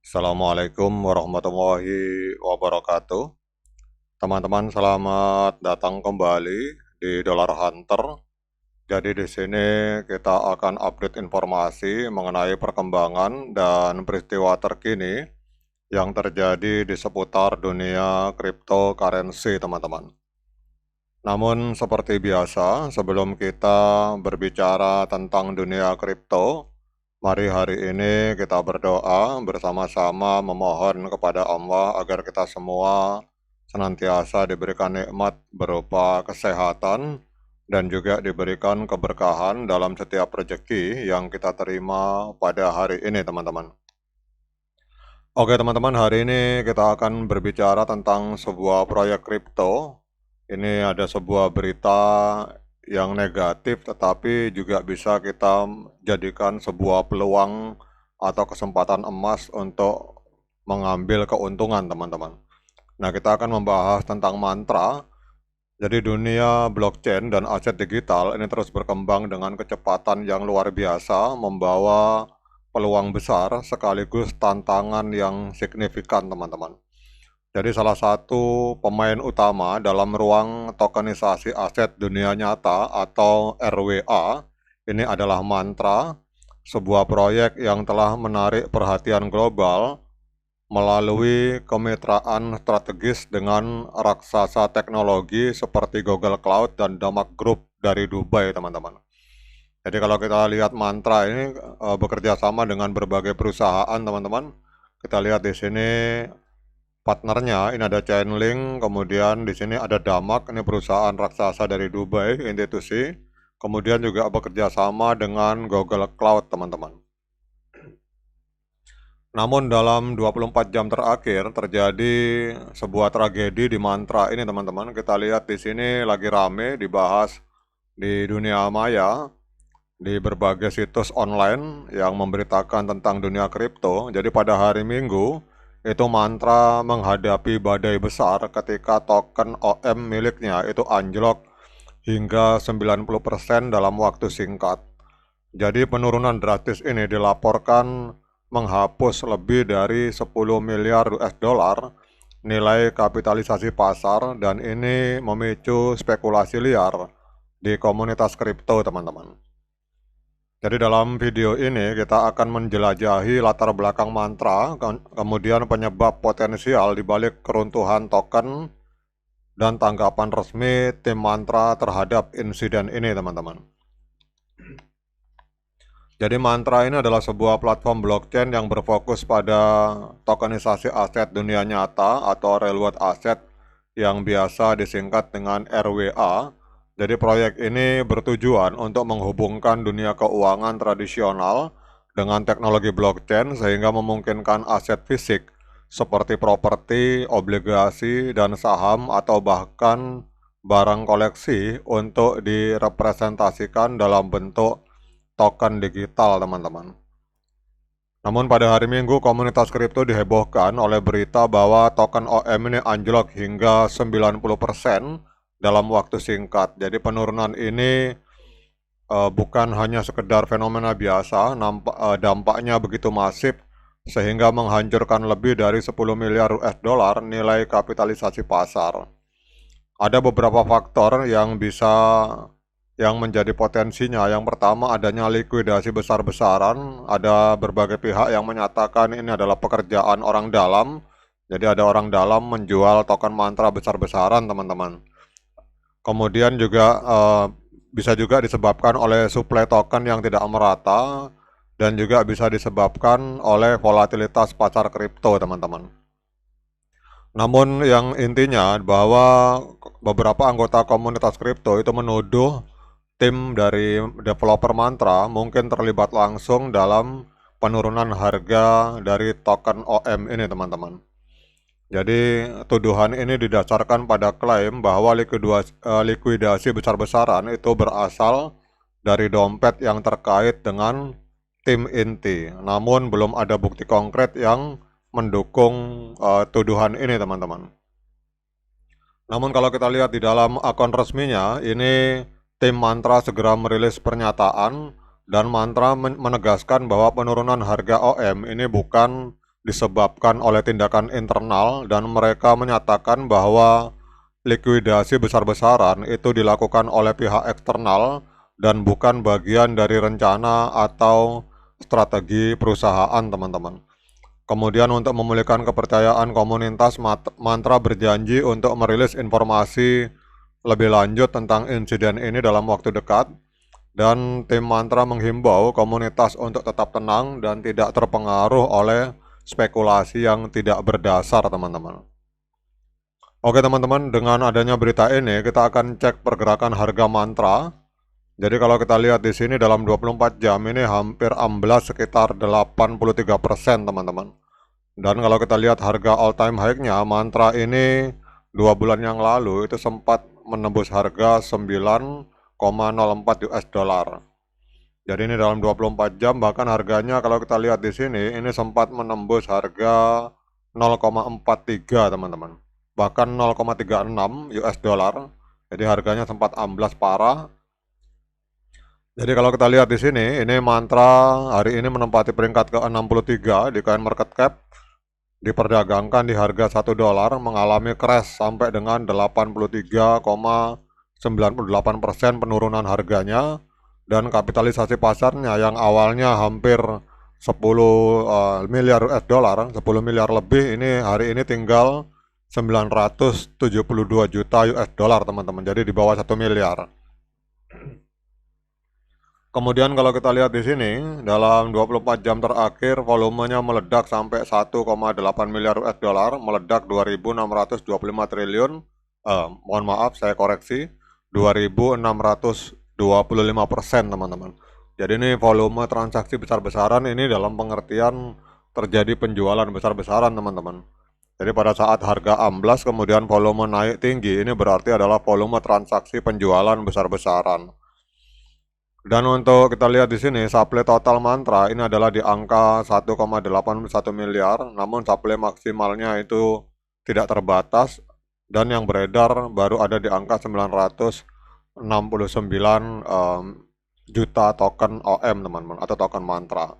Assalamualaikum warahmatullahi wabarakatuh. Teman-teman, selamat datang kembali di Dollar Hunter. Jadi di sini kita akan update informasi mengenai perkembangan dan peristiwa terkini yang terjadi di seputar dunia cryptocurrency, teman-teman. Namun seperti biasa, sebelum kita berbicara tentang dunia kripto, mari hari ini kita berdoa bersama-sama memohon kepada Allah agar kita semua senantiasa diberikan nikmat berupa kesehatan dan juga diberikan keberkahan dalam setiap rezeki yang kita terima pada hari ini, teman-teman. Oke, teman-teman, hari ini kita akan berbicara tentang sebuah proyek kripto. Ini ada sebuah berita yang negatif, tetapi juga bisa kita jadikan sebuah peluang atau kesempatan emas untuk mengambil keuntungan, teman-teman. Nah, kita akan membahas tentang mantra. Jadi dunia blockchain dan aset digital ini terus berkembang dengan kecepatan yang luar biasa, membawa peluang besar sekaligus tantangan yang signifikan, teman-teman. Jadi salah satu pemain utama dalam ruang tokenisasi aset dunia nyata atau RWA ini adalah Mantra, sebuah proyek yang telah menarik perhatian global melalui kemitraan strategis dengan raksasa teknologi seperti Google Cloud dan Damak Group dari Dubai, teman-teman. Jadi kalau kita lihat Mantra ini bekerja sama dengan berbagai perusahaan, teman-teman. Kita lihat di sini partnernya, ini ada Chainlink, kemudian di sini ada Damak, ini perusahaan raksasa dari Dubai, institusi. Kemudian juga bekerja sama dengan Google Cloud, teman-teman. Namun dalam 24 jam terakhir terjadi sebuah tragedi di Mantra ini, teman-teman. Kita lihat di sini lagi rame dibahas di dunia maya, di berbagai situs online yang memberitakan tentang dunia kripto. Jadi pada hari Minggu, itu Mantra menghadapi badai besar ketika token OM miliknya itu anjlok hingga 90% dalam waktu singkat. Jadi penurunan drastis ini dilaporkan menghapus lebih dari 10 miliar US dollar nilai kapitalisasi pasar, dan ini memicu spekulasi liar di komunitas kripto, teman-teman. Jadi dalam video ini kita akan menjelajahi latar belakang Mantra, kemudian penyebab potensial di balik keruntuhan token, dan tanggapan resmi tim Mantra terhadap insiden ini, teman-teman. Jadi Mantra ini adalah sebuah platform blockchain yang berfokus pada tokenisasi aset dunia nyata atau real world asset yang biasa disingkat dengan RWA. Jadi proyek ini bertujuan untuk menghubungkan dunia keuangan tradisional dengan teknologi blockchain sehingga memungkinkan aset fisik seperti properti, obligasi, dan saham atau bahkan barang koleksi untuk direpresentasikan dalam bentuk token digital, teman-teman. Namun pada hari Minggu komunitas kripto dihebohkan oleh berita bahwa token OM ini anjlok hingga 90% dalam waktu singkat. Jadi penurunan ini bukan hanya sekedar fenomena biasa, dampaknya begitu masif sehingga menghancurkan lebih dari 10 miliar US dollar nilai kapitalisasi pasar. Ada beberapa faktor yang menjadi potensinya. Yang pertama, adanya likuidasi besar-besaran. Ada berbagai pihak yang menyatakan ini adalah pekerjaan orang dalam. Jadi ada orang dalam menjual token Mantra besar-besaran, teman-teman. Kemudian juga bisa juga disebabkan oleh suplai token yang tidak merata, dan juga bisa disebabkan oleh volatilitas pasar kripto, teman-teman. Namun yang intinya bahwa beberapa anggota komunitas kripto itu menuduh tim dari developer Mantra mungkin terlibat langsung dalam penurunan harga dari token OM ini, teman-teman. Jadi tuduhan ini didasarkan pada klaim bahwa likuidasi besar-besaran itu berasal dari dompet yang terkait dengan tim inti. Namun belum ada bukti konkret yang mendukung tuduhan ini, teman-teman. Namun kalau kita lihat di dalam akun resminya, ini tim Mantra segera merilis pernyataan, dan Mantra menegaskan bahwa penurunan harga OM ini bukan disebabkan oleh tindakan internal dan mereka menyatakan bahwa likuidasi besar-besaran itu dilakukan oleh pihak eksternal dan bukan bagian dari rencana atau strategi perusahaan, teman-teman. Kemudian untuk memulihkan kepercayaan komunitas, Mantra berjanji untuk merilis informasi lebih lanjut tentang insiden ini dalam waktu dekat, dan tim Mantra menghimbau komunitas untuk tetap tenang dan tidak terpengaruh oleh spekulasi yang tidak berdasar, teman-teman. Oke teman-teman, dengan adanya berita ini kita akan cek pergerakan harga Mantra. Jadi kalau kita lihat di sini dalam 24 jam ini hampir amblas sekitar 83%, teman-teman. Dan kalau kita lihat harga all time high-nya, Mantra ini 2 bulan yang lalu itu sempat menembus harga 9,04 US dollar. Jadi ini dalam 24 jam bahkan harganya kalau kita lihat di sini ini sempat menembus harga 0,43, teman-teman. Bahkan 0,36 US dollar. Jadi harganya sempat amblas parah. Jadi kalau kita lihat di sini, ini Mantra hari ini menempati peringkat ke-63 di Coin Market Cap, diperdagangkan di harga 1 dolar, mengalami crash sampai dengan 83,98% penurunan harganya, dan kapitalisasi pasarnya yang awalnya hampir 10 miliar US dollar, 10 miliar lebih, ini hari ini tinggal 972 juta US dollar, teman-teman. Jadi di bawah 1 miliar. Kemudian kalau kita lihat di sini, dalam 24 jam terakhir volumenya meledak sampai 1,8 miliar US dollar, meledak 2.625 triliun. Mohon maaf, saya koreksi, 2.625%, teman-teman. Jadi ini volume transaksi besar-besaran ini dalam pengertian terjadi penjualan besar-besaran, teman-teman. Jadi pada saat harga amblas kemudian volume naik tinggi, ini berarti adalah volume transaksi penjualan besar-besaran. Dan untuk kita lihat di sini, supply total Mantra ini adalah di angka 1,81 miliar, namun supply maksimalnya itu tidak terbatas, dan yang beredar baru ada di angka 969 juta token OM, teman-teman, atau token Mantra.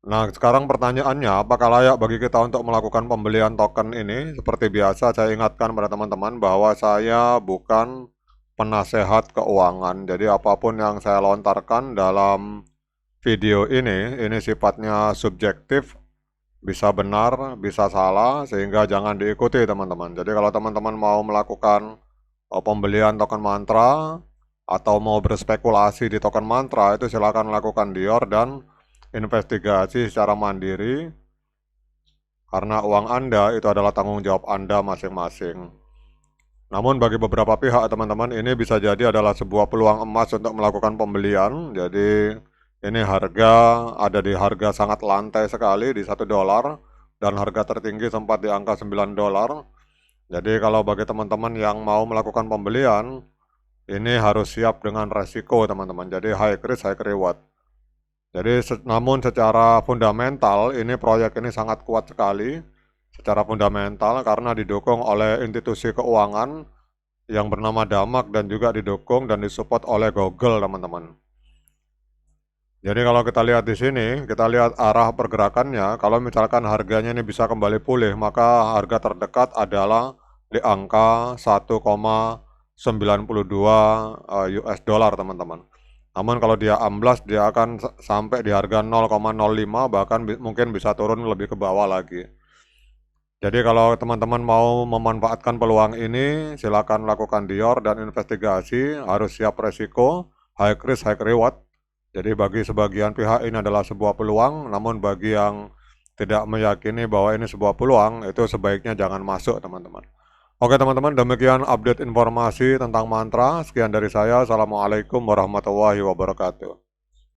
Nah, sekarang pertanyaannya, apakah layak bagi kita untuk melakukan pembelian token ini? Seperti biasa, saya ingatkan pada teman-teman bahwa saya bukan penasehat keuangan. Jadi apapun yang saya lontarkan dalam video ini sifatnya subjektif, bisa benar, bisa salah, sehingga jangan diikuti, teman-teman. Jadi kalau teman-teman mau melakukan pembelian token Mantra atau mau berspekulasi di token Mantra, itu silakan lakukan Dior dan investigasi secara mandiri, karena uang Anda itu adalah tanggung jawab Anda masing-masing. Namun bagi beberapa pihak, teman-teman, ini bisa jadi adalah sebuah peluang emas untuk melakukan pembelian. Jadi ini harga ada di harga sangat lantai sekali di 1 dolar, dan harga tertinggi sempat di angka 9 dolar. Jadi kalau bagi teman-teman yang mau melakukan pembelian, ini harus siap dengan resiko, teman-teman. Jadi high risk, high reward. Jadi namun secara fundamental ini proyek ini sangat kuat sekali secara fundamental karena didukung oleh institusi keuangan yang bernama Damak dan juga didukung dan disupport oleh Google, teman-teman. Jadi kalau kita lihat di sini, kita lihat arah pergerakannya, kalau misalkan harganya ini bisa kembali pulih, maka harga terdekat adalah di angka 1,92 US dollar, teman-teman. Namun kalau dia amblas, dia akan sampai di harga 0,05, bahkan mungkin bisa turun lebih ke bawah lagi. Jadi kalau teman-teman mau memanfaatkan peluang ini, silakan lakukan Dior dan investigasi, harus siap resiko, high risk, high reward. Jadi bagi sebagian pihak ini adalah sebuah peluang, namun bagi yang tidak meyakini bahwa ini sebuah peluang, itu sebaiknya jangan masuk, teman-teman. Oke teman-teman, demikian update informasi tentang Mantra. Sekian dari saya. Assalamualaikum warahmatullahi wabarakatuh.